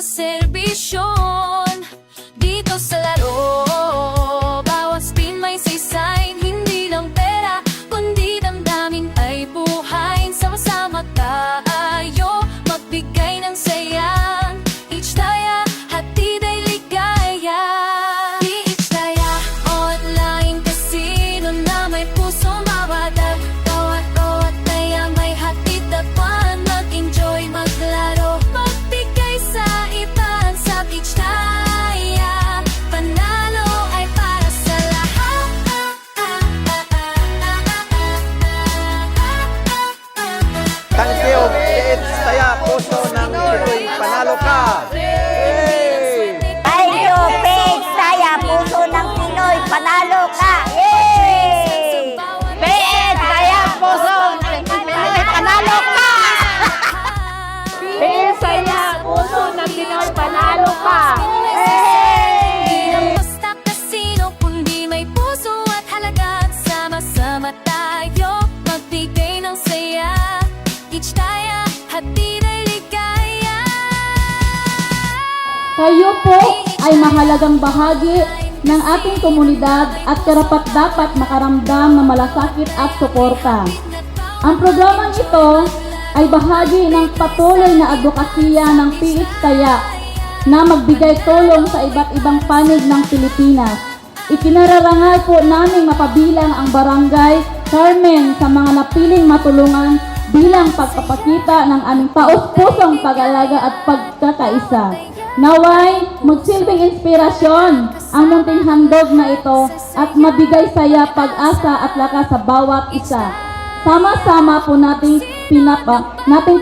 serbisyon dito sa laro. Bawat spin may saysay, hindi lang pera kundi damdamin ay buhay. Sama-sama tayo magbigay ng saya. Each taya, hatid ay ligaya. Each taya, online casino na may puso mabatag. Bawat taya may hatid dapat mag-enjoy, maglaro, magbigay sa iba sa each taya. Panalo ay para sa lahat. Thank you, It's Taya, puso ng Pinoy, panalo ka! Yay! Thank you, PH Taya, puso ng Pinoy, panalo ka! Yay! PH Taya, puso ng Pinoy, panalo ka! PH Taya, puso ng Pinoy, panalo ka! Di lang basta kasino, kundi may puso at halaga. Sama-sama tayo magbigay ng saya. Each taya, hatid ay ligaya. Kayo po ay mahalagang bahagi ng ating komunidad at karapat-dapat makaramdam ng malasakit at suporta. Ang programang ito ay bahagi ng patuloy na advokasya ng PH Taya na magbigay tulong sa iba't ibang panig ng Pilipinas. Ikinararangal po namin mapabilang ang Barangay Carmen sa mga napiling matulungan bilang pagpapakita ng aming taos-pusong pag-alaga at pagkakaisa. Naway, magsilbing inspirasyon ang munting handog na ito at mabigay saya, pag-asa at lakas sa bawat isa. Sama-sama po nating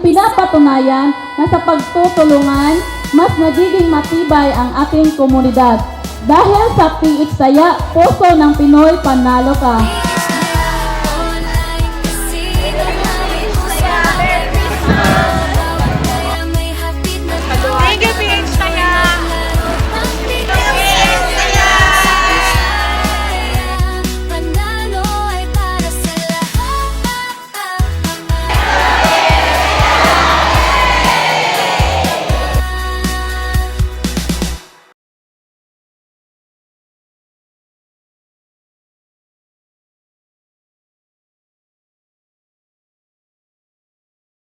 pinapatunayan na sa pagtutulungan, mas nagiging matibay ang ating komunidad. Dahil sa PH Taya, puso ng Pinoy, panalo ka!